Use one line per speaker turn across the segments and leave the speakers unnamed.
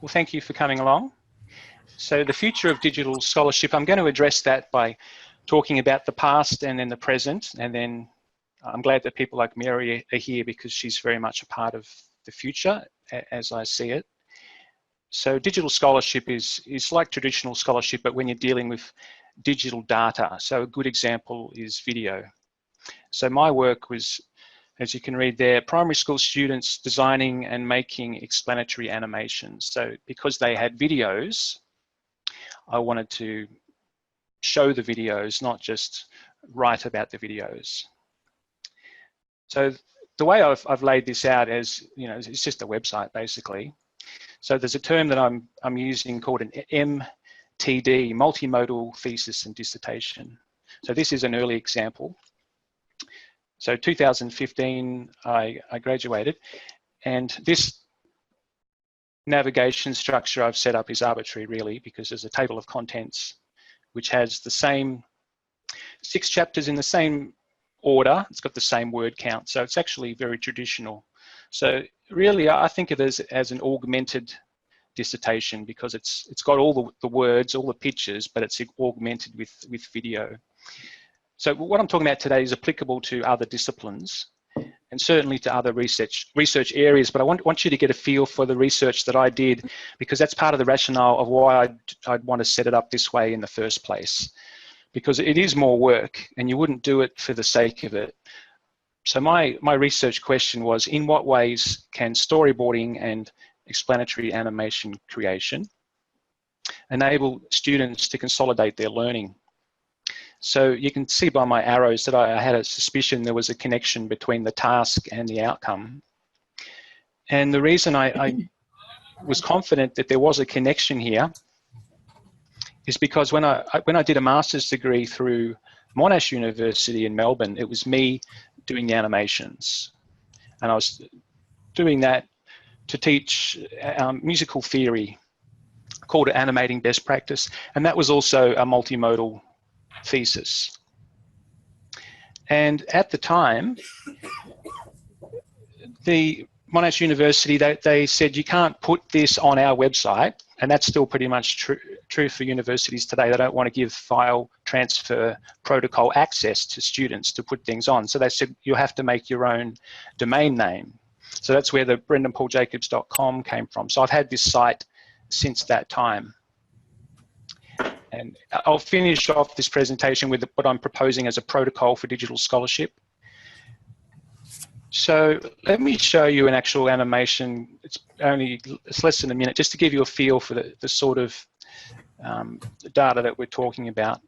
Well, thank you for coming along. So the future of digital scholarship, I'm going to address that by talking about the past and then the present, and then I'm glad that people like Mary are here because she's very much a part of the future as I see it. So digital scholarship is like traditional scholarship, but when you're dealing with digital data. So a good example is video. So my work was, as you can read there, primary school students designing and making explanatory animations. So because they had videos, I wanted to show the videos, not just write about the videos. So the way I've laid this out is, it's just a website basically. So there's a term that I'm using called an MTD, multimodal thesis and dissertation. So this is an early example. So 2015, I graduated, and this navigation structure I've set up is arbitrary really, because there's a table of contents which has the same 6 chapters in the same order. It's got the same word count, so it's actually very traditional. So really I think of it as an augmented dissertation because it's got all the words, all the pictures, but it's augmented with video. So what I'm talking about today is applicable to other disciplines and certainly to other research areas, but I want you to get a feel for the research that I did, because that's part of the rationale of why I'd want to set it up this way in the first place, because it is more work and you wouldn't do it for the sake of it. So my research question was, in what ways can storyboarding and explanatory animation creation enable students to consolidate their learning? So you can see by my arrows that I had a suspicion there was a connection between the task and the outcome. And the reason I was confident that there was a connection here is because when I did a master's degree through Monash University in Melbourne, it was me doing the animations. And I was doing that to teach musical theory, called it Animating Best Practice. And that was also a multimodal thesis. And at the time, the Monash University, they said, you can't put this on our website, and that's still pretty much true for universities today. They don't want to give file transfer protocol access to students to put things on. So they said, you have to make your own domain name. So that's where the brendanpauljacobs.com came from. So I've had this site since that time. And I'll finish off this presentation with what I'm proposing as a protocol for digital scholarship. So let me show you an actual animation. It's less than a minute, just to give you a feel for the sort of data that we're talking about.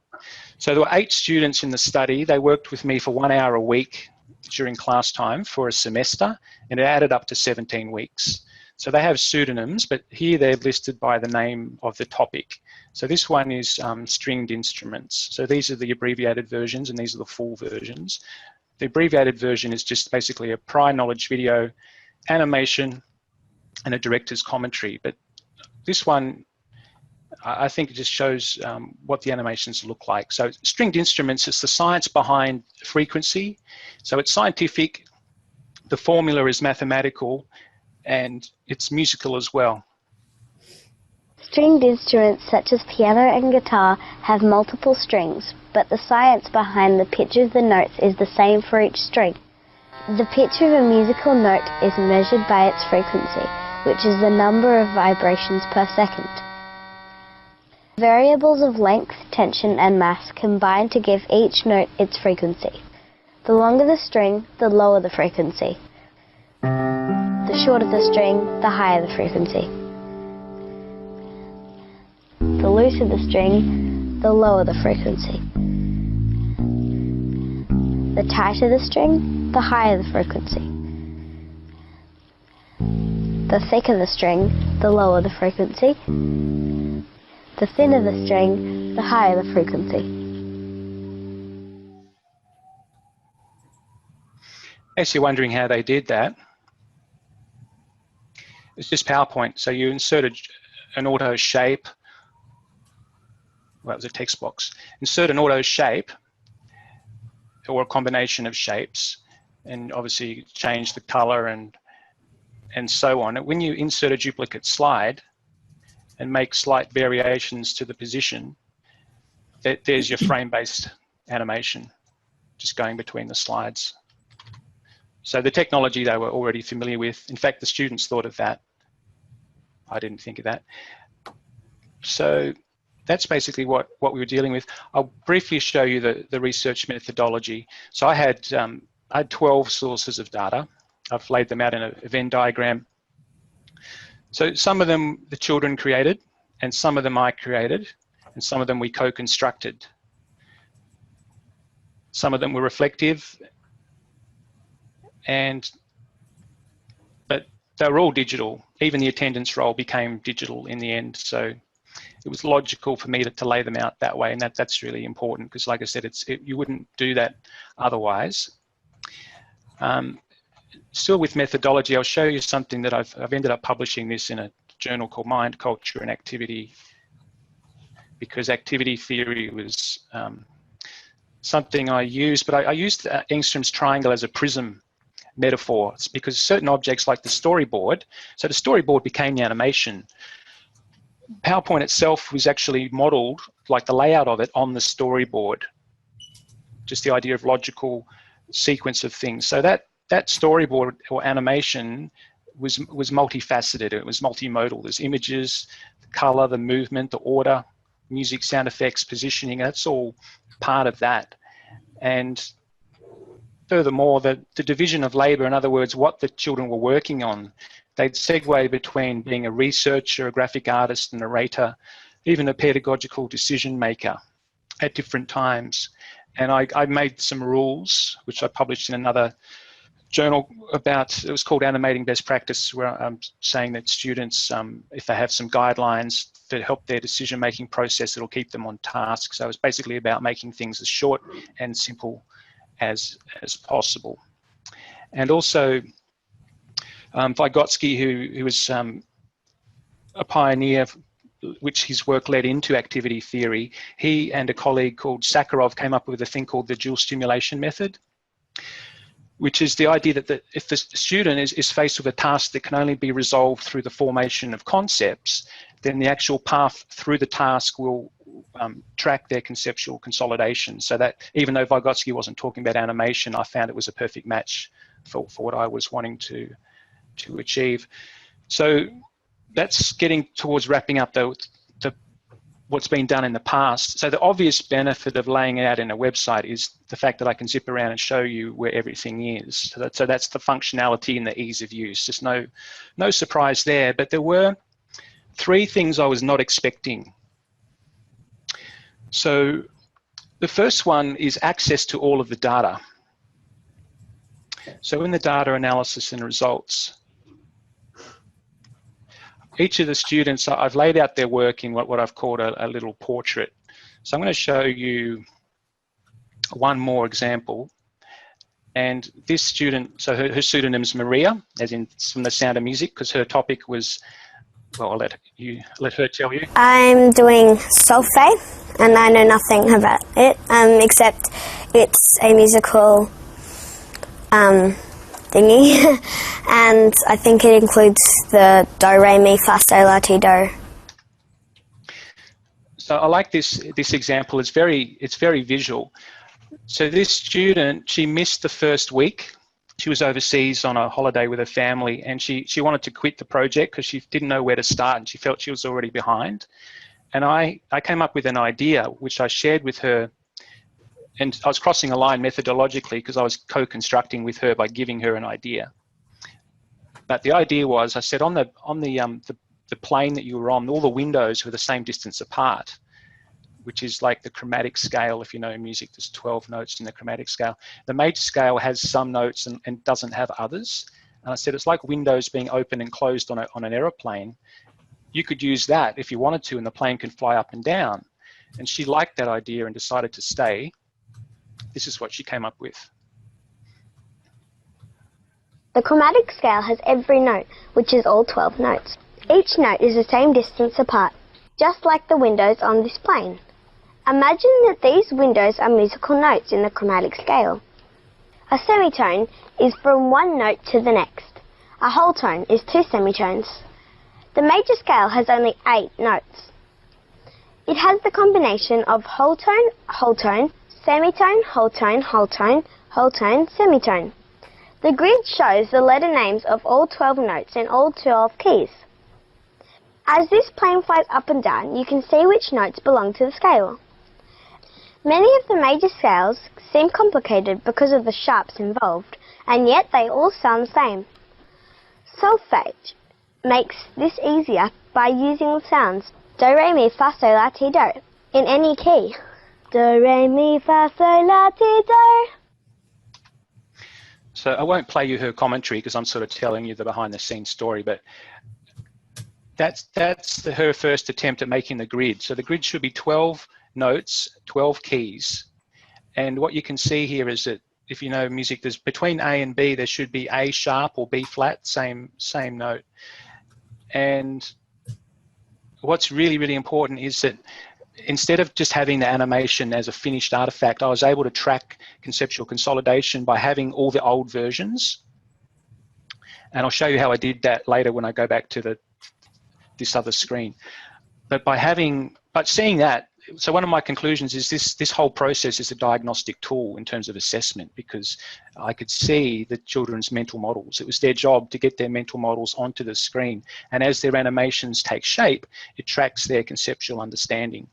So there were 8 students in the study. They worked with me for 1 hour a week during class time for a semester, and it added up to 17 weeks. So they have pseudonyms, but here they're listed by the name of the topic. So this one is stringed instruments. So these are the abbreviated versions and these are the full versions. The abbreviated version is just basically a prior knowledge video, animation, and a director's commentary. But this one, I think it just shows what the animations look like. So stringed instruments, it's the science behind frequency. So it's scientific, the formula is mathematical, and it's musical as well.
Stringed instruments such as piano and guitar have multiple strings, but the science behind the pitch of the notes is the same for each string. The pitch of a musical note is measured by its frequency, which is the number of vibrations per second. Variables of length, tension, and mass combine to give each note its frequency. The longer the string, the lower the frequency. The shorter the string, the higher the frequency. The looser the string, the lower the frequency. The tighter the string, the higher the frequency. The thicker the string, the lower the frequency. The thinner the string, the higher the frequency.
If you're wondering how they did that, it's just PowerPoint. So you inserted an auto shape. Well, it was a text box. Insert an auto shape or a combination of shapes, and obviously change the color and so on. When you insert a duplicate slide, and make slight variations to the position, there's your frame-based animation, just going between the slides. So the technology they were already familiar with. In fact, the students thought of that. I didn't think of that. So that's basically what we were dealing with. I'll briefly show you the research methodology. So I had 12 sources of data. I've laid them out in a Venn diagram. So some of them the children created, and some of them I created, and some of them we co-constructed. Some of them were reflective, but they were all digital. Even the attendance roll became digital in the end. So it was logical for me to lay them out that way, and that's really important because, like I said, you wouldn't do that otherwise. Still with methodology, I'll show you something that I've ended up publishing this in a journal called Mind, Culture and Activity, because activity theory was something I used, but I used Engstrom's triangle as a prism metaphor. It's because certain objects like the storyboard, so the storyboard became the animation. PowerPoint itself was actually modeled, like the layout of it, on the storyboard. Just the idea of logical sequence of things. So that storyboard or animation was multifaceted. It was multimodal. There's images, the color, the movement, the order, music, sound effects, positioning. That's all part of that. And furthermore, the division of labor, in other words, what the children were working on, they'd segue between being a researcher, a graphic artist, a narrator, even a pedagogical decision maker at different times. And I made some rules, which I published in another journal about, it was called Animating Best Practice, where I'm saying that students, if they have some guidelines to help their decision-making process, it'll keep them on task. So it's basically about making things as short and simple as possible. And also, Vygotsky, who was a pioneer, which his work led into activity theory, he and a colleague called Sakharov came up with a thing called the dual stimulation method, which is the idea that if the student is faced with a task that can only be resolved through the formation of concepts, then the actual path through the task will track their conceptual consolidation. So that even though Vygotsky wasn't talking about animation, I found it was a perfect match for what I was wanting to achieve. So that's getting towards wrapping up what's been done in the past. So the obvious benefit of laying it out in a website is the fact that I can zip around and show you where everything is. So that's the functionality and the ease of use. Just no surprise there. But there were 3 things I was not expecting. So the first one is access to all of the data. So in the data analysis and results, each of the students, I've laid out their work in what I've called a little portrait. So I'm going to show you one more example. And this student, so her pseudonym's Maria, as in from The Sound of Music, because her topic was, well, I'll let her tell you.
I'm doing solfege, and I know nothing about it, except it's a musical thingy, and I think it includes the do, re, mi, fa, sol, la, ti, do.
So I like this example. It's very visual. So this student, she missed the first week. She was overseas on a holiday with her family, and she wanted to quit the project because she didn't know where to start, and she felt she was already behind. And I came up with an idea which I shared with her. And I was crossing a line methodologically because I was co-constructing with her by giving her an idea. But the idea was, I said on the plane that you were on, all the windows were the same distance apart, which is like the chromatic scale. If you know music, there's 12 notes in the chromatic scale. The major scale has some notes and doesn't have others. And I said it's like windows being open and closed on an aeroplane. You could use that if you wanted to, and the plane can fly up and down. And she liked that idea and decided to stay. This is what she came up with.
The chromatic scale has every note, which is all 12 notes. Each note is the same distance apart, just like the windows on this plane. Imagine that these windows are musical notes in the chromatic scale. A semitone is from one note to the next. A whole tone is 2 semitones. The major scale has only 8 notes. It has the combination of whole tone, whole tone, semitone, whole tone, whole tone, whole tone, semitone. The grid shows the letter names of all 12 notes and all 12 keys. As this plane flies up and down, you can see which notes belong to the scale. Many of the major scales seem complicated because of the sharps involved, and yet they all sound the same. Solfege makes this easier by using the sounds do, re, mi, fa, sol, la, ti, do in any key. Do, re, mi, fa, sol, la, ti, do.
So I won't play you her commentary because I'm sort of telling you the behind-the-scenes story, but that's her first attempt at making the grid. So the grid should be 12 notes, 12 keys. And what you can see here is that if you know music, there's between A and B, there should be A sharp or B flat, same note. And what's really, really important is that instead of just having the animation as a finished artifact, I was able to track conceptual consolidation by having all the old versions. And I'll show you how I did that later when I go back to this other screen. But seeing that, so one of my conclusions is this whole process is a diagnostic tool in terms of assessment, because I could see the children's mental models. It was their job to get their mental models onto the screen. And as their animations take shape, it tracks their conceptual understanding.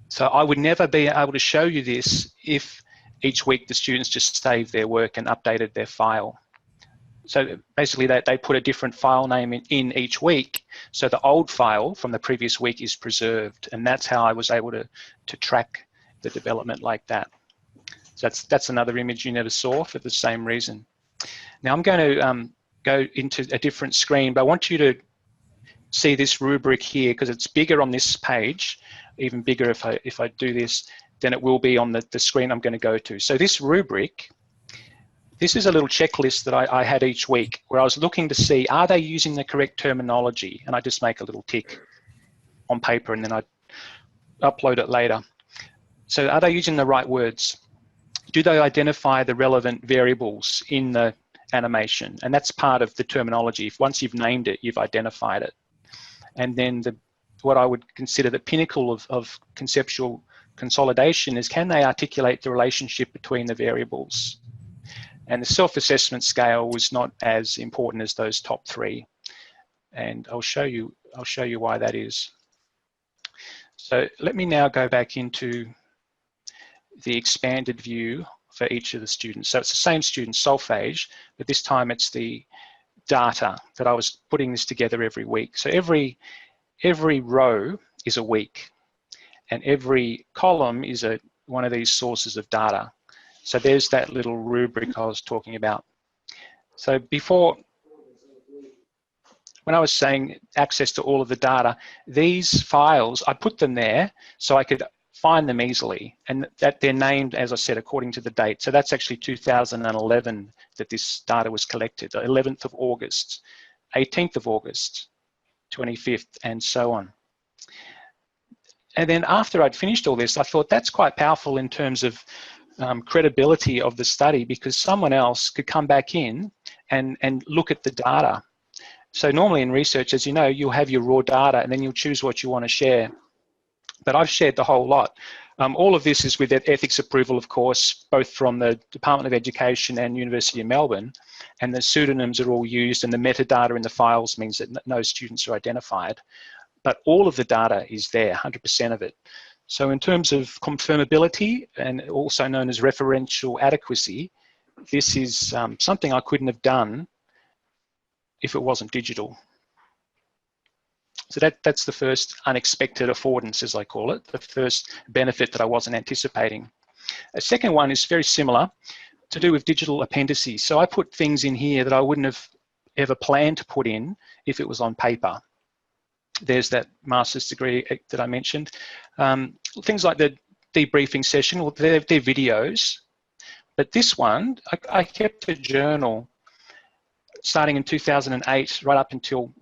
So I would never be able to show you this if each week the students just saved their work and updated their file. So basically they put a different file name in each week, so the old file from the previous week is preserved, and that's how I was able to track the development like that. So that's another image you never saw for the same reason. Now I'm going to go into a different screen, but I want you to see this rubric here because it's bigger on this page, even bigger if I do this than it will be on the screen I'm going to go to. So this rubric, this is a little checklist that I had each week where I was looking to see, are they using the correct terminology? And I just make a little tick on paper and then I upload it later. So are they using the right words? Do they identify the relevant variables in the animation? And that's part of the terminology. If once you've named it, you've identified it. And then what I would consider the pinnacle of conceptual consolidation is, can they articulate the relationship between the variables? And the self-assessment scale was not as important as those top 3. And I'll show you why that is. So let me now go back into the expanded view for each of the students. So it's the same student, Solfege, but this time it's the data that I was putting this together every week. So every row is a week, and every column is one of these sources of data. So there's that little rubric I was talking about. So before, when I was saying access to all of the data, these files, I put them there so I could find them easily, and that they're named, as I said, according to the date. So that's actually 2011 that this data was collected, the 11th of August, 18th of August, 25th, and so on. And then after I'd finished all this, I thought that's quite powerful in terms of credibility of the study, because someone else could come back in and look at the data. So normally in research, as you know, you'll have your raw data and then you'll choose what you want to share. But I've shared the whole lot. All of this is with ethics approval, of course, both from the Department of Education and University of Melbourne, and the pseudonyms are all used, and the metadata in the files means that no students are identified. But all of the data is there, 100% of it. So in terms of confirmability, and also known as referential adequacy, this is something I couldn't have done if it wasn't digital. So that's the first unexpected affordance, as I call it, the first benefit that I wasn't anticipating. A second one is very similar, to do with digital appendices. So I put things in here that I wouldn't have ever planned to put in if it was on paper. There's that master's degree that I mentioned. Things like the debriefing session, or they're videos. But this one, I kept a journal starting in 2008 right up until,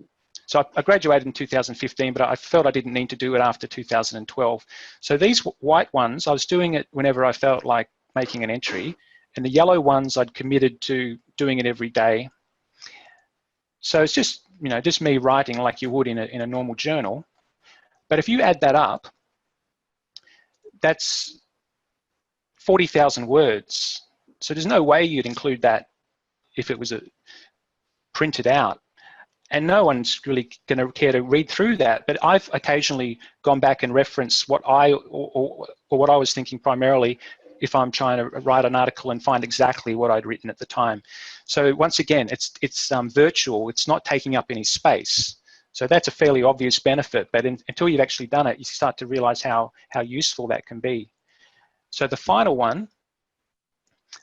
so I graduated in 2015, but I felt I didn't need to do it after 2012. So these white ones, I was doing it whenever I felt like making an entry, and the yellow ones I'd committed to doing it every day. So it's just just me writing like you would in a normal journal. But if you add that up, that's 40,000 words. So there's no way you'd include that if it was printed out. And no one's really going to care to read through that. But I've occasionally gone back and referenced what or what I was thinking primarily if I'm trying to write an article and find exactly what I'd written at the time. So once again, it's virtual. It's not taking up any space. So that's a fairly obvious benefit. But until you've actually done it, you start to realize how useful that can be. So the final one,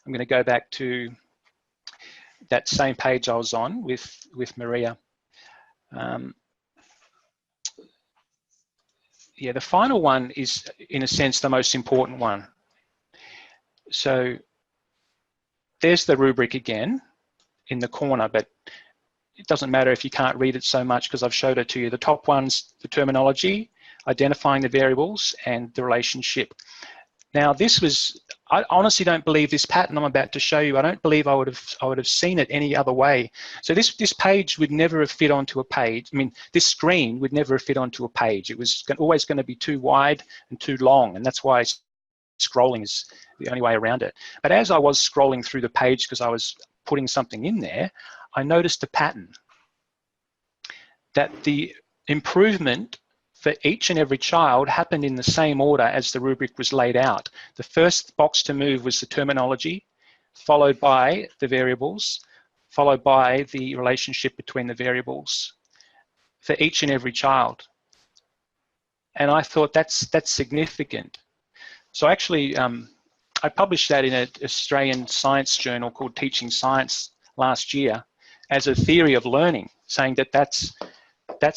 I'm going to go back to that same page I was on with Maria. Yeah, the final one is, in a sense, the most important one. So there's the rubric again in the corner, but it doesn't matter if you can't read it so much because I've showed it to you. The top one's the terminology, identifying the variables, and the relationship. Now, I honestly don't believe this pattern I'm about to show you. I don't believe I would have seen it any other way. So this page would never have fit onto a page. I mean, this screen would never have fit onto a page. It was always going to be too wide and too long, and that's why scrolling is the only way around it. But as I was scrolling through the page because I was putting something in there, I noticed a pattern that the improvement for each and every child happened in the same order as the rubric was laid out. The first box to move was the terminology, followed by the variables, followed by the relationship between the variables for each and every child. And I thought that's significant. So actually, I published that in an Australian science journal called Teaching Science last year as a theory of learning, saying that that's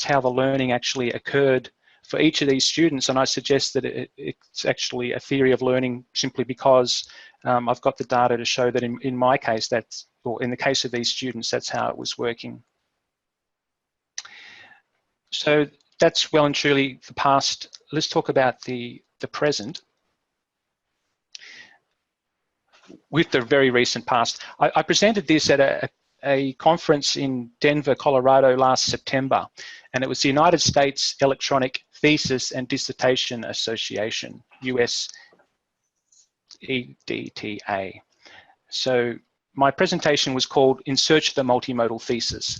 how the learning actually occurred for each of these students. And I suggest that it's actually a theory of learning simply because I've got the data to show that in my case, or in the case of these students, that's how it was working. So that's well and truly the past. Let's talk about the present. With the very recent past, I presented this at a conference in Denver, Colorado last September, and it was the United States Electronic Thesis and Dissertation Association, USEDTA. So my presentation was called In Search of the Multimodal Thesis,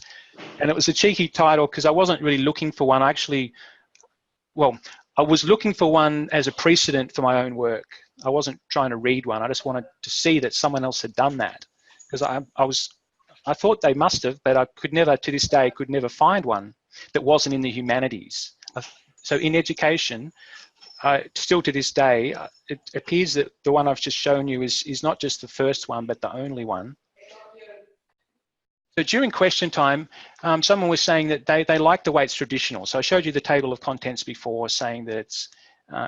and it was a cheeky title because I wasn't really looking for one. I was looking for one as a precedent for my own work. I wasn't trying to read one. I just wanted to see that someone else had done that, because I thought they must have, but I could never, to this day, could never find one that wasn't in the humanities. So in education, still to this day, it appears that the one I've just shown you is not just the first one, but the only one. So during question time, someone was saying that they like the way it's traditional. So I showed you the table of contents before, saying that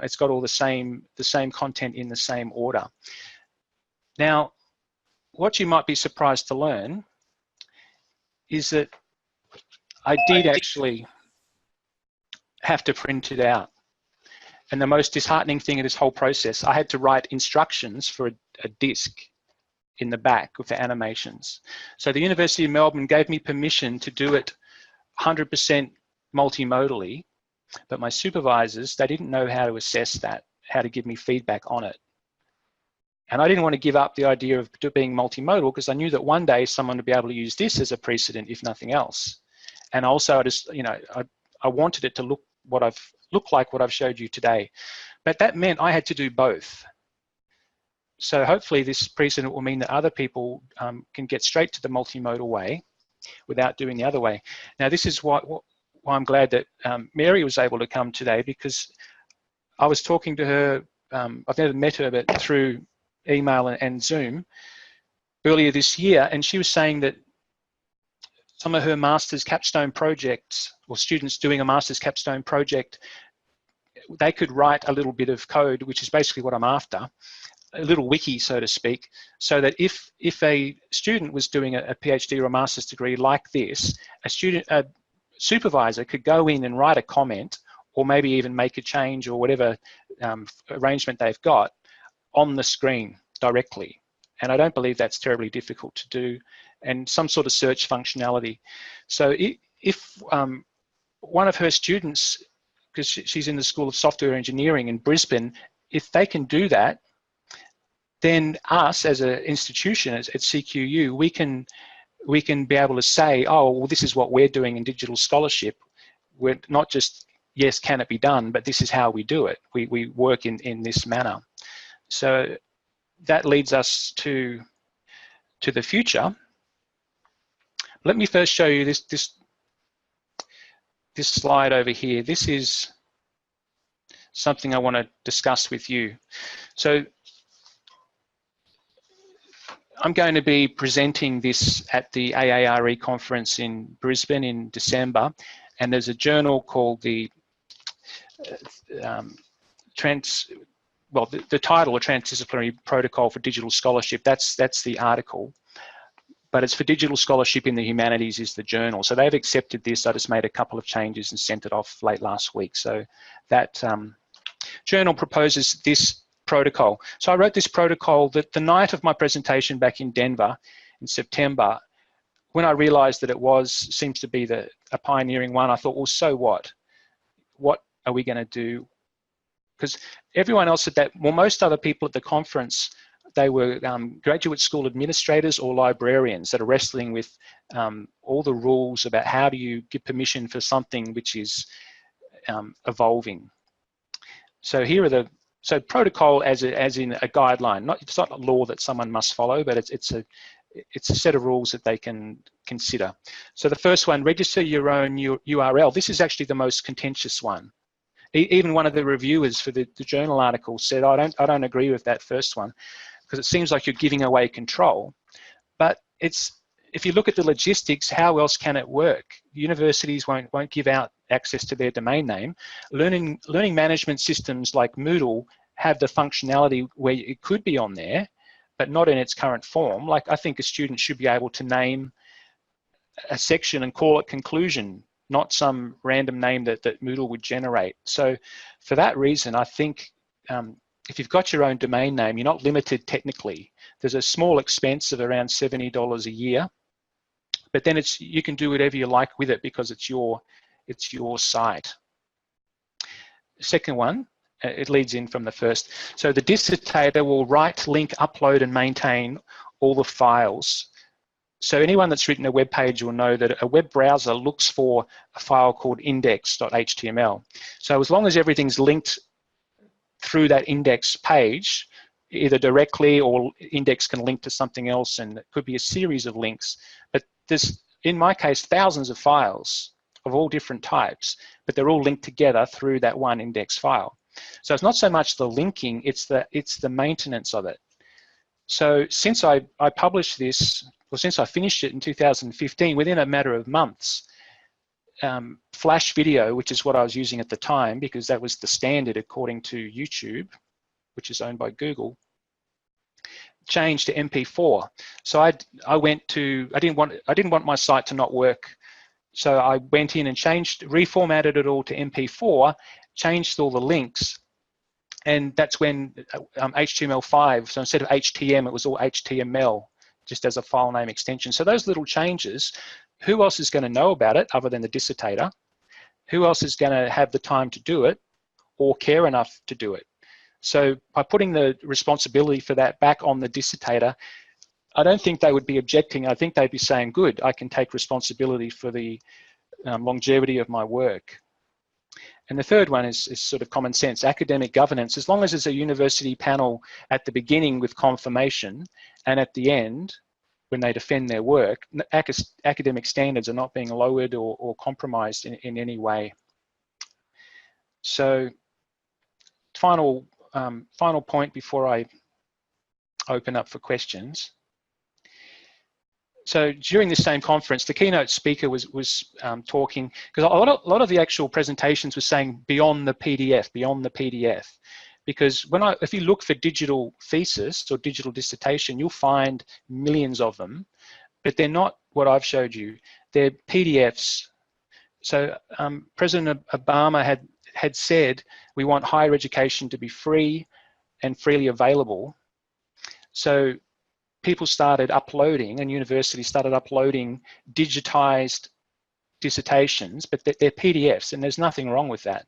it's got all the same content in the same order. Now, what you might be surprised to learn is that I did actually have to print it out. And the most disheartening thing of this whole process, I had to write instructions for a disc in the back with the animations. So the University of Melbourne gave me permission to do it 100% multimodally, but my supervisors, they didn't know how to assess that, how to give me feedback on it. And I didn't want to give up the idea of being multimodal because I knew that one day someone would be able to use this as a precedent, if nothing else. And also, I wanted it to look like what I've showed you today. But that meant I had to do both. So hopefully this precedent will mean that other people can get straight to the multimodal way without doing the other way. Now, this is why I'm glad that Mary was able to come today, because I was talking to her, I've never met her, but through email and Zoom earlier this year, and she was saying that some of her master's capstone projects, or students doing a master's capstone project, they could write a little bit of code, which is basically what I'm after, a little wiki, so to speak, so that if a student was doing a PhD or a master's degree like this, a supervisor could go in and write a comment, or maybe even make a change or whatever arrangement they've got on the screen directly. And I don't believe that's terribly difficult to do, and some sort of search functionality. So if one of her students, because she's in the School of Software Engineering in Brisbane, if they can do that, then us as an institution at CQU, we can be able to say, oh, well, this is what we're doing in digital scholarship. We're not just, yes, can it be done, but this is how we do it. We work in this manner. So that leads us to the future. Let me first show you this slide over here. This is something I want to discuss with you. So I'm going to be presenting this at the AARE conference in Brisbane in December, and there's a journal called the title, A Transdisciplinary Protocol for Digital Scholarship, that's the article, but it's for digital scholarship in the humanities is the journal. So they've accepted this. I just made a couple of changes and sent it off late last week. So that journal proposes this protocol. So I wrote this protocol that the night of my presentation back in Denver in September, when I realized that it seems to be a pioneering one, I thought, well, so what? What are we going to do? Because everyone else most other people at the conference, they were graduate school administrators or librarians that are wrestling with all the rules about how do you give permission for something which is evolving. So here are so protocol as in a guideline. It's not a law that someone must follow, but it's a set of rules that they can consider. So the first one, register your own URL. This is actually the most contentious one. Even one of the reviewers for the journal article said, I don't agree with that first one, because it seems like you're giving away control. But if you look at the logistics, how else can it work? Universities won't give out access to their domain name. Learning management systems like Moodle have the functionality where it could be on there, but not in its current form. Like, I think a student should be able to name a section and call it conclusion, not some random name that Moodle would generate. So for that reason, I think if you've got your own domain name, you're not limited technically. There's a small expense of around $70 a year, but then you can do whatever you like with it because it's your site. Second one, it leads in from the first. So the dissertator will write, link, upload, and maintain all the files. So anyone that's written a web page will know that a web browser looks for a file called index.html. So as long as everything's linked through that index page, either directly or index can link to something else, and it could be a series of links. But there's, in my case, thousands of files of all different types, but they're all linked together through that one index file. So it's not so much the linking, it's the maintenance of it. So since I published this, or since I finished it in 2015, within a matter of months, Flash video, which is what I was using at the time, because that was the standard according to YouTube, which is owned by Google, changed to MP4. So I didn't want my site to not work. So I went in and reformatted it all to MP4, changed all the links, and that's when HTML5, so instead of HTM, it was all HTML, just as a file name extension. So those little changes, who else is going to know about it other than the dissertator? Who else is going to have the time to do it or care enough to do it? So by putting the responsibility for that back on the dissertator, I don't think they would be objecting. I think they'd be saying, good, I can take responsibility for the longevity of my work. And the third one is sort of common sense, academic governance. As long as there's a university panel at the beginning with confirmation and at the end, when they defend their work, academic standards are not being lowered or compromised in any way. So final point before I open up for questions. So during this same conference, the keynote speaker was talking, because a lot of the actual presentations were saying beyond the PDF, because if you look for digital thesis or digital dissertation, you'll find millions of them, but they're not what I've showed you. They're PDFs. So President Obama had said, we want higher education to be free and freely available. So people started uploading, and universities started uploading digitized dissertations, but they're PDFs, and there's nothing wrong with that.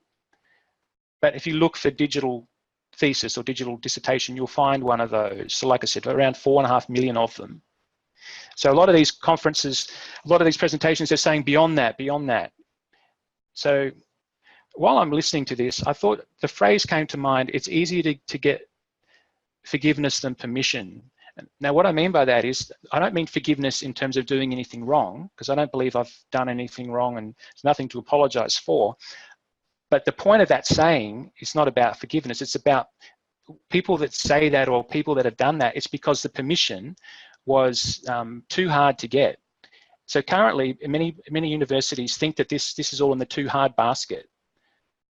But if you look for digital thesis or digital dissertation, you'll find one of those. So like I said, around 4.5 million of them. So a lot of these conferences, a lot of these presentations, they're saying beyond that, beyond that. So while I'm listening to this, I thought the phrase came to mind, it's easier to get forgiveness than permission. Now, what I mean by that is, I don't mean forgiveness in terms of doing anything wrong, because I don't believe I've done anything wrong and there's nothing to apologize for. But the point of that saying is not about forgiveness. It's about people that say that or people that have done that. It's because the permission was too hard to get. So currently, many universities think that this is all in the too hard basket.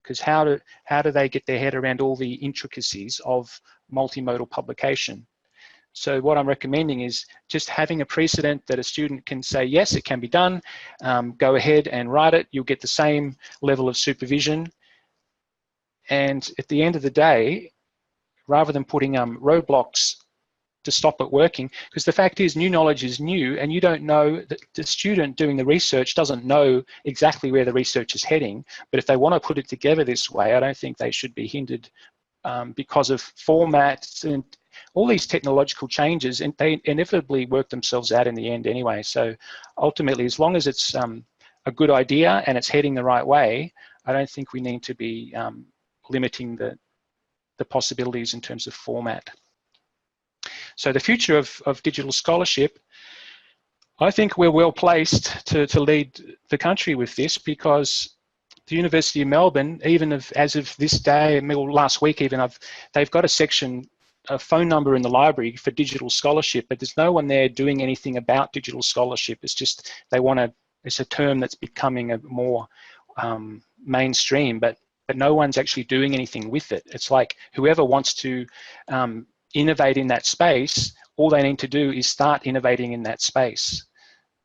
Because how do they get their head around all the intricacies of multimodal publication? So what I'm recommending is just having a precedent that a student can say, yes, it can be done, go ahead and write it. You'll get the same level of supervision. And at the end of the day, rather than putting roadblocks to stop it working, because the fact is new knowledge is new, and you don't know, that the student doing the research doesn't know exactly where the research is heading. But if they want to put it together this way, I don't think they should be hindered because of formats and all these technological changes, and they inevitably work themselves out in the end anyway. So ultimately, as long as it's a good idea and it's heading the right way, I don't think we need to be limiting the possibilities in terms of format. So the future of digital scholarship, I think we're well placed to lead the country with this, because the University of Melbourne, even as of this day, last week even, they've got a section, a phone number in the library for digital scholarship, but there's no one there doing anything about digital scholarship. It's just, it's a term that's becoming a more mainstream, but no one's actually doing anything with it. It's like whoever wants to innovate in that space, all they need to do is start innovating in that space.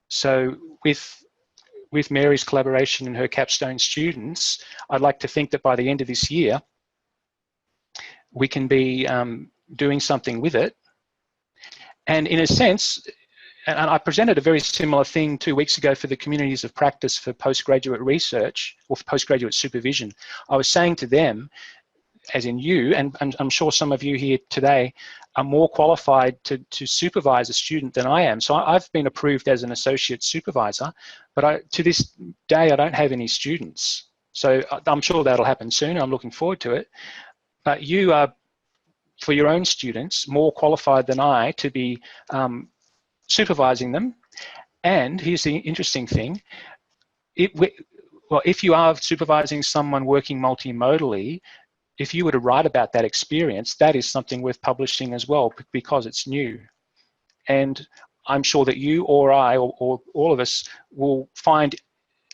So with Mary's collaboration and her capstone students, I'd like to think that by the end of this year, we can be doing something with it. And in a sense, and I presented a very similar thing 2 weeks ago for the communities of practice for postgraduate research or for postgraduate supervision. I was saying to them, as in you, and I'm sure some of you here today are more qualified to supervise a student than I am. So I've been approved as an associate supervisor, but to this day, I don't have any students. So I'm sure that'll happen soon. I'm looking forward to it. But you are, for your own students, more qualified than I to be supervising them. And here's the interesting thing. If you are supervising someone working multimodally, if you were to write about that experience, that is something worth publishing as well, because it's new. And I'm sure that you or I or all of us will find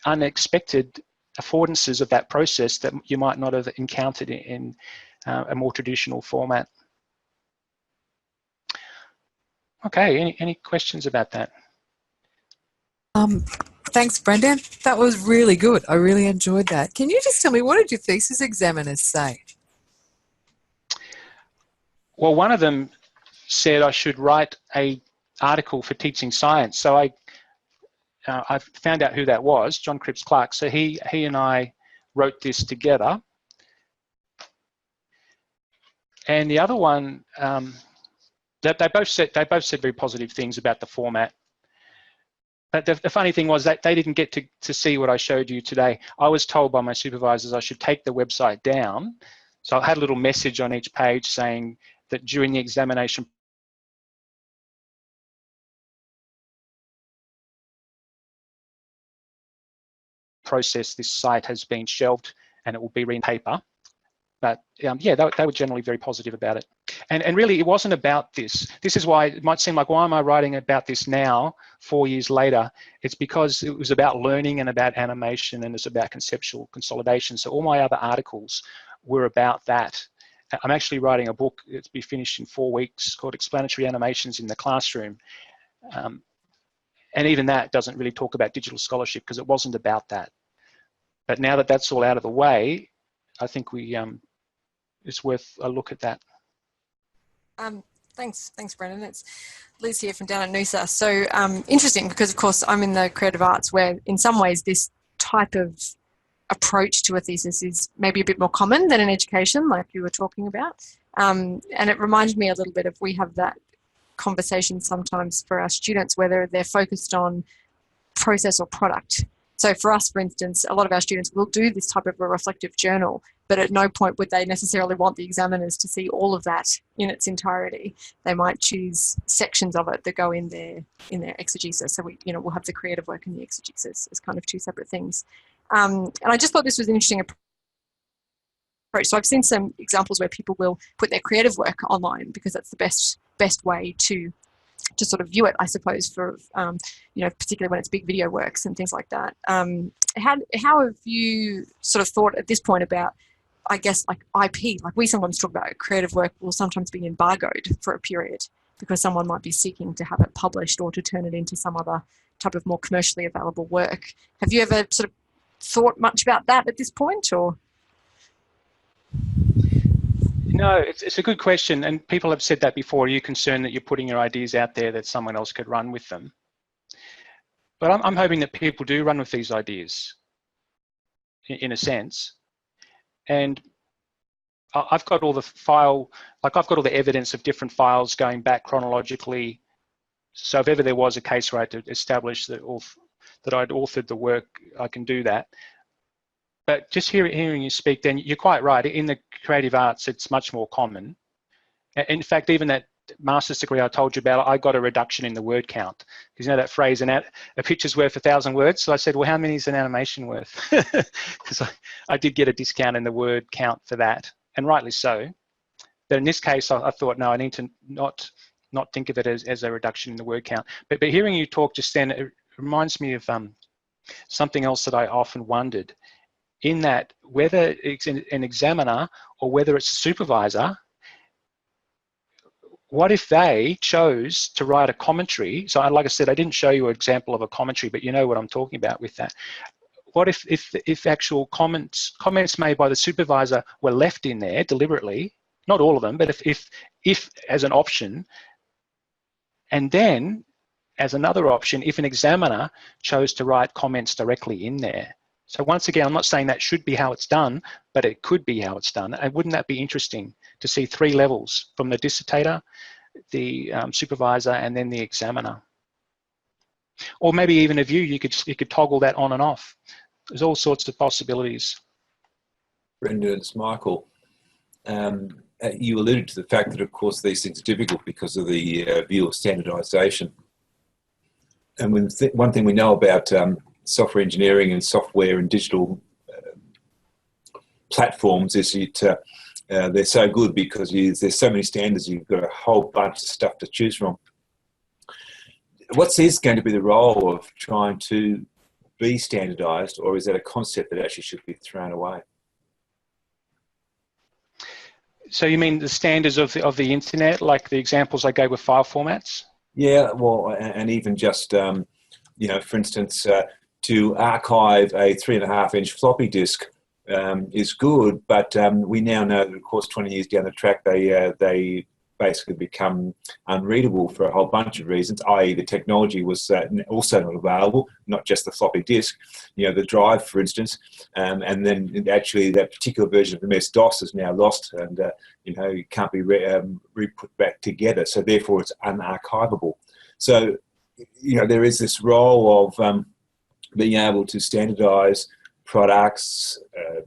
unexpected affordances of that process that you might not have encountered in a more traditional format. Okay, any questions about that?
Thanks, Brendan. That was really good. I really enjoyed that. Can you just tell me, what did your thesis examiners say?
Well, one of them said I should write an article for Teaching Science. So I found out who that was, John Cripps Clark. So he and I wrote this together. And the other one, they both said very positive things about the format. But the funny thing was that they didn't get to see what I showed you today. I was told by my supervisors I should take the website down. So I had a little message on each page saying that during the examination process, this site has been shelved and it will be written paper. But yeah, they were generally very positive about it. And really, it wasn't about this. This is why it might seem like, why am I writing about this now, 4 years later? It's because it was about learning and about animation, and it's about conceptual consolidation. So all my other articles were about that. I'm actually writing a book that's be finished in 4 weeks called Explanatory Animations in the Classroom. And even that doesn't really talk about digital scholarship because it wasn't about that. But now that that's all out of the way, I think it's worth a look at that.
Thanks, Brendan. It's Liz here from down at Noosa. So interesting because, of course, I'm in the creative arts where in some ways this type of approach to a thesis is maybe a bit more common than in education, like you were talking about. And it reminded me a little bit of, we have that conversation sometimes for our students, whether they're focused on process or product. So for us, for instance, a lot of our students will do this type of a reflective journal, but at no point would they necessarily want the examiners to see all of that in its entirety. They might choose sections of it that go in their exegesis. So we'll have the creative work and the exegesis as kind of two separate things. And I just thought this was an interesting approach. So I've seen some examples where people will put their creative work online because that's the best way to sort of view it, I suppose, for particularly when it's big video works and things like that. How have you sort of thought at this point about, I guess, like IP? Like we sometimes talk about creative work will sometimes be embargoed for a period because someone might be seeking to have it published or to turn it into some other type of more commercially available work. Have you ever sort of thought much about that at this point, or?
No, it's a good question, and people have said that before. Are you concerned that you're putting your ideas out there that someone else could run with them? But I'm hoping that people do run with these ideas, in a sense. And I've got all the I've got all the evidence of different files going back chronologically. So if ever there was a case where I had to establish that I'd authored the work, I can do that. But just hearing you speak, then you're quite right. In the creative arts, it's much more common. In fact, even that master's degree I told you about, I got a reduction in the word count. Because you know that phrase, a picture's worth 1,000 words? So I said, well, how many is an animation worth? Because I did get a discount in the word count for that, and rightly so. But in this case, I thought, no, I need to not think of it as a reduction in the word count. But hearing you talk just then, it reminds me of something else that I often wondered. In that, whether it's an examiner or whether it's a supervisor, what if they chose to write a commentary? So like I said, I didn't show you an example of a commentary, but you know what I'm talking about with that. What if actual comments made by the supervisor were left in there deliberately, not all of them, but if as an option, and then as another option, if an examiner chose to write comments directly in there. So once again, I'm not saying that should be how it's done, but it could be how it's done. And wouldn't that be interesting to see 3 levels, from the dissertator, the supervisor, and then the examiner? Or maybe even a view, you could toggle that on and off. There's all sorts of possibilities.
Brendan, it's Michael. You alluded to the fact that, of course, these things are difficult because of the view of standardisation. And one thing we know about software engineering and software and digital platforms is that they're so good because there's so many standards, you've got a whole bunch of stuff to choose from. What's going to be the role of trying to be standardised, or is that a concept that actually should be thrown away?
So you mean the standards of the internet, like the examples I gave with file formats?
Yeah, well, and even just, for instance, to archive a 3.5-inch floppy disk is good, but we now know that, of course, 20 years down the track, they basically become unreadable for a whole bunch of reasons, i.e. the technology was also not available, not just the floppy disk, the drive, for instance, and then actually that particular version of MS-DOS is now lost and, it can't be re-put back together, so therefore it's unarchivable. So, there is this role of being able to standardise products,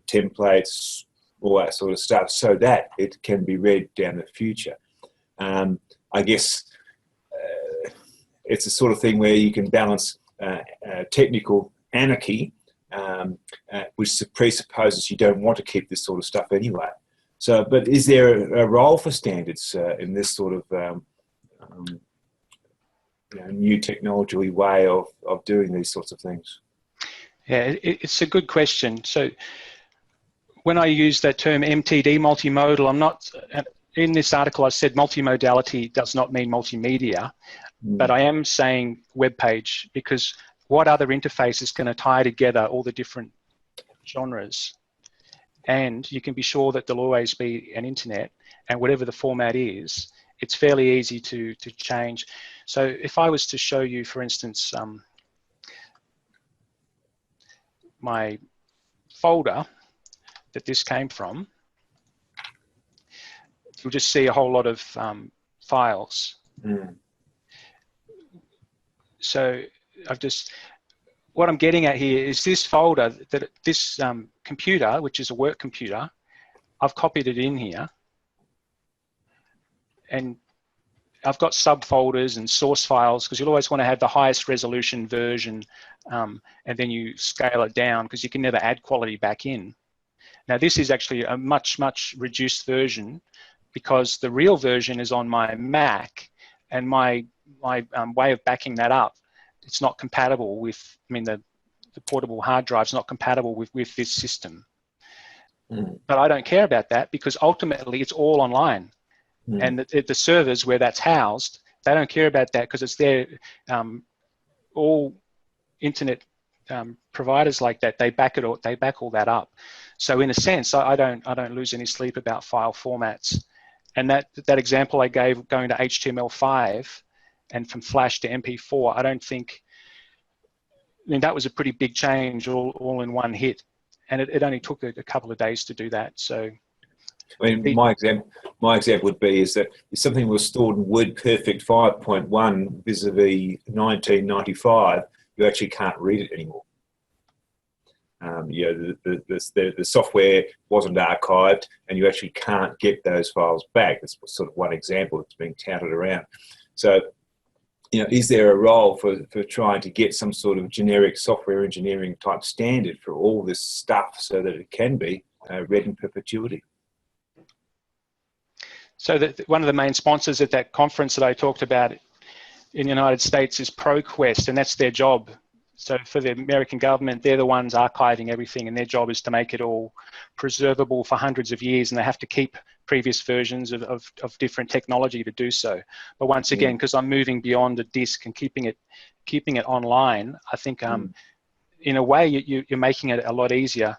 templates, all that sort of stuff, so that it can be read down the future. I guess it's the sort of thing where you can balance technical anarchy, which presupposes you don't want to keep this sort of stuff anyway. So, but is there a role for standards in this sort of new technology way of doing these sorts of things?
Yeah, it's a good question. So when I use that term MTD, multimodal, I'm not, in this article I said multimodality does not mean multimedia, but I am saying web page, because what other interface is going to tie together all the different genres? And you can be sure that there'll always be an internet, and whatever the format is, it's fairly easy to change. So if I was to show you, for instance, my folder that this came from, you'll just see a whole lot of files. So what I'm getting at here is this folder, that this computer, which is a work computer, I've copied it in here, and I've got subfolders and source files, because you'll always want to have the highest resolution version, and then you scale it down because you can never add quality back in. Now this is actually a much, much reduced version, because the real version is on my Mac, and my way of backing that up, it's not compatible with, I mean, the portable hard drive's not compatible with this system. But I don't care about that, because ultimately it's all online. And the servers where that's housed, they don't care about that, because it's their, all internet providers like that, they back all that up. So in a sense, I don't lose any sleep about file formats. And that example I gave, going to HTML5 and from Flash to MP4, I don't think, I mean, that was a pretty big change all in one hit. And it only took a couple of days to do that. So,
I mean, my example would be is that if something was stored in WordPerfect 5.1 vis-a-vis 1995, you actually can't read it anymore. You know, the software wasn't archived, and you actually can't get those files back. That's sort of one example that's being touted around. So, you know, is there a role for trying to get some sort of generic software engineering type standard for all this stuff so that it can be read in perpetuity?
So one of the main sponsors at that conference that I talked about in the United States is ProQuest, and that's their job. So for the American government, they're the ones archiving everything, and their job is to make it all preservable for hundreds of years, and they have to keep previous versions of different technology to do so. But once again, because I'm moving beyond a disk and keeping it online, I think in a way you're making it a lot easier.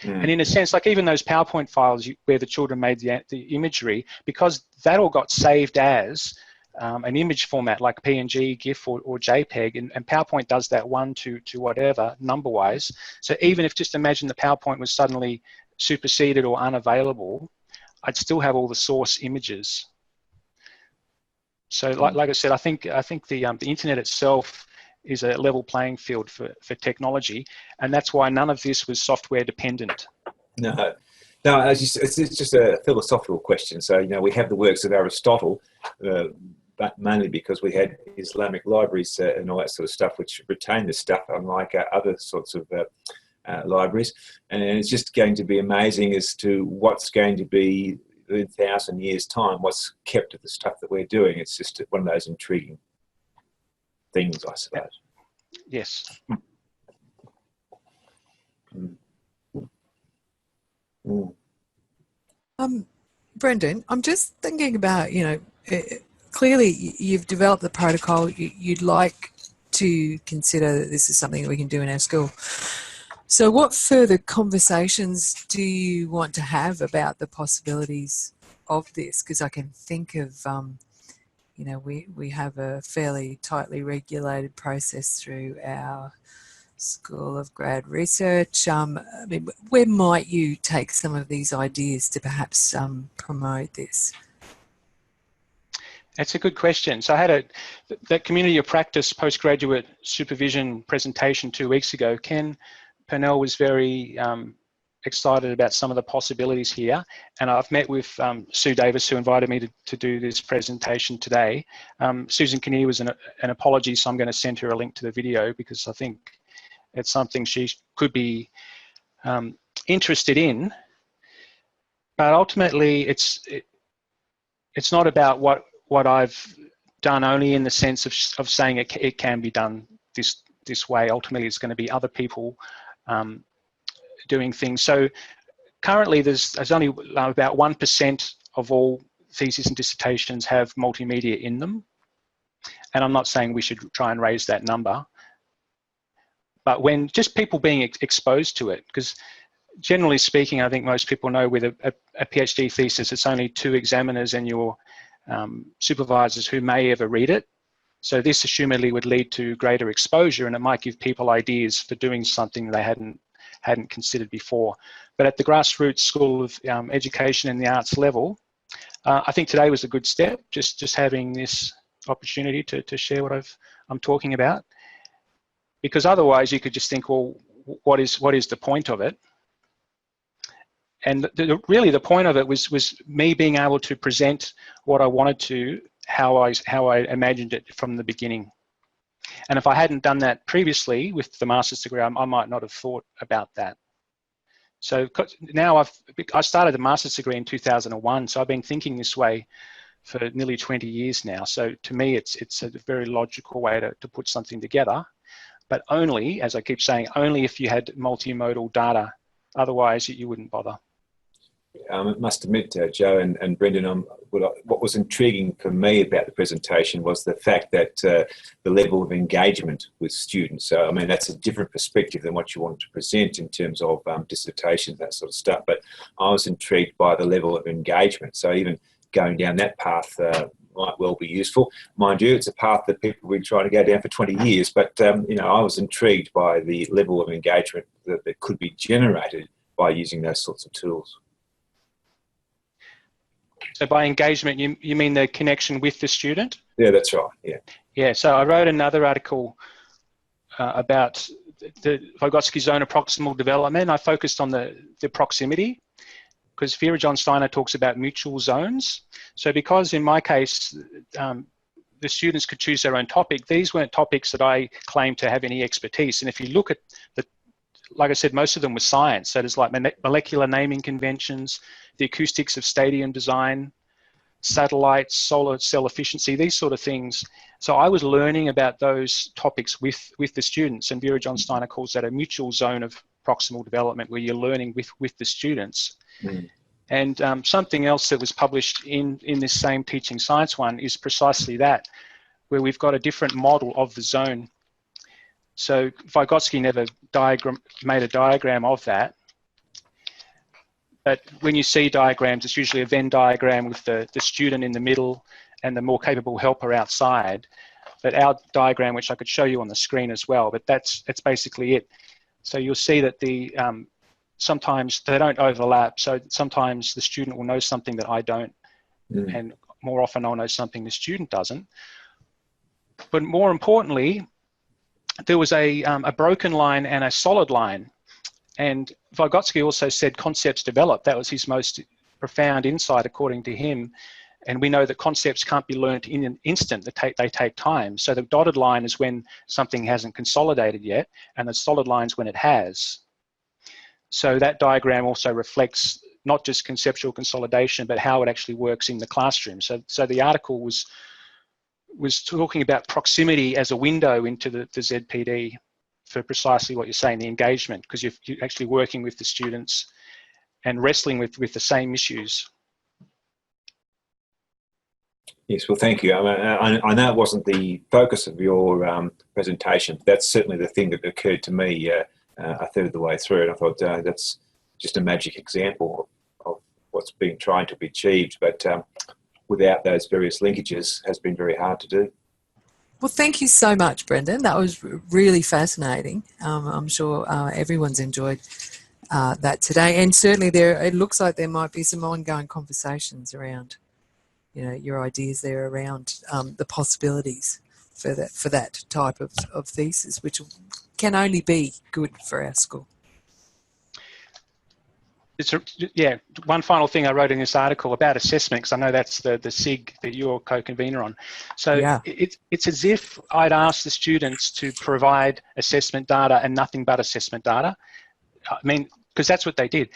And in a sense, like even those PowerPoint files where the children made the imagery, because that all got saved as an image format like PNG, GIF, or JPEG, and PowerPoint does that 1 to whatever number-wise. So even if, just imagine the PowerPoint was suddenly superseded or unavailable, I'd still have all the source images. So like I said, I think the internet itself is a level playing field for technology, and that's why none of this was software dependent.
No, as you said, it's just a philosophical question. So, you know, we have the works of Aristotle, but mainly because we had Islamic libraries and all that sort of stuff, which retain this stuff, unlike other sorts of libraries. And it's just going to be amazing as to what's going to be in 1,000 years' time, what's kept of the stuff that we're doing. It's just one of those intriguing things, I suppose.
Yes.
Brendan, I'm just thinking about, you know, clearly you've developed the protocol. You'd like to consider that this is something that we can do in our school. So what further conversations do you want to have about the possibilities of this? Because I can think of, you know, we have a fairly tightly regulated process through our School of Grad Research. I mean, where might you take some of these ideas to perhaps promote this?
That's a good question. So I had that community of practice postgraduate supervision presentation 2 weeks ago. Ken Purnell was very excited about some of the possibilities here, and I've met with Sue Davis, who invited me to do this presentation today. Susan Kinnear was an apology, so I'm going to send her a link to the video, because I think it's something she could be interested in. But ultimately, it's not about what I've done only in the sense of saying it can be done this way. Ultimately, it's going to be other people doing things. So currently there's only about 1% of all theses and dissertations have multimedia in them. And I'm not saying we should try and raise that number, but when just people being exposed to it, because generally speaking, I think most people know with a PhD thesis, it's only 2 examiners and you're supervisors who may ever read it. So this assumedly would lead to greater exposure, and it might give people ideas for doing something they hadn't considered before. But at the grassroots School of Education and the Arts level, I think today was a good step, just having this opportunity to share what I'm talking about. Because otherwise you could just think, well, what is the point of it? And really the point of it was me being able to present what I wanted to, how I imagined it from the beginning. And if I hadn't done that previously with the master's degree, I might not have thought about that. So now I started the master's degree in 2001, so I've been thinking this way for nearly 20 years now. So to me, it's a very logical way to put something together, but only, as I keep saying, only if you had multimodal data. Otherwise, you wouldn't bother.
I must admit, Joe and Brendan, what was intriguing for me about the presentation was the fact that the level of engagement with students. So, I mean, that's a different perspective than what you wanted to present in terms of dissertations, that sort of stuff. But I was intrigued by the level of engagement. So even going down that path might well be useful. Mind you, it's a path that people have been trying to go down for 20 years. But, you know, I was intrigued by the level of engagement that could be generated by using those sorts of tools.
So by engagement, you mean the connection with the student?
Yeah, that's right. Yeah.
Yeah. So I wrote another article about the Vygotsky zone of proximal development. I focused on the proximity, because Vera John Steiner talks about mutual zones. So because in my case, the students could choose their own topic, these weren't topics that I claimed to have any expertise. And if you look at like I said, most of them were science. So there's like molecular naming conventions, the acoustics of stadium design, satellites, solar cell efficiency, these sort of things. So I was learning about those topics with the students, and Vera John Steiner calls that a mutual zone of proximal development, where you're learning with the students. Mm. And something else that was published in this same Teaching Science one is precisely that, where we've got a different model of the zone. So Vygotsky never made a diagram of that. But when you see diagrams, it's usually a Venn diagram with the student in the middle and the more capable helper outside. But our diagram, which I could show you on the screen as well, but that's basically it. So you'll see that sometimes they don't overlap. So sometimes the student will know something that I don't, and more often I'll know something the student doesn't. But more importantly, there was a broken line and a solid line. And Vygotsky also said concepts develop. That was his most profound insight, according to him. And we know that concepts can't be learnt in an instant. They take time. So the dotted line is when something hasn't consolidated yet, and the solid line is when it has. So that diagram also reflects not just conceptual consolidation, but how it actually works in the classroom. So the article was talking about proximity as a window into the ZPD for precisely what you're saying, the engagement, because you're actually working with the students and wrestling with the same issues.
Yes, well, thank you. I know it wasn't the focus of your presentation. That's certainly the thing that occurred to me a third of the way through, and I thought that's just a magic example of what's being trying to be achieved. But without those various linkages has been very hard to do.
Well, thank you so much, Brendan. That was really fascinating. I'm sure everyone's enjoyed that today, and certainly it looks like there might be some ongoing conversations around, you know, your ideas there around the possibilities for that type of thesis, which can only be good for our school.
Yeah, one final thing I wrote in this article about assessment, because I know that's the SIG that you're co-convener on. So yeah. It's as if I'd asked the students to provide assessment data and nothing but assessment data. I mean, because that's what they did.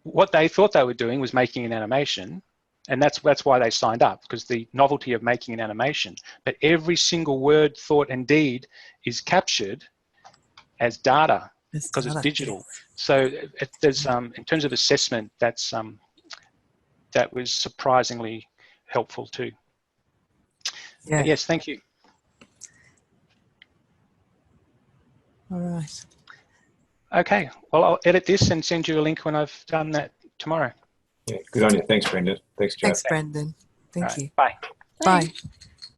What they thought they were doing was making an animation, and that's why they signed up, because the novelty of making an animation. But every single word, thought, and deed is captured as data, because it's digital. So there's in terms of assessment, that was surprisingly helpful too. Yeah. But yes, thank you.
All right.
Okay. Well, I'll edit this and send you a link when I've done that tomorrow.
Yeah, good on you. Thanks, Brendan. Thanks, Joe.
Thanks, Brendan. Thank
All right,
you.
Bye.
Bye.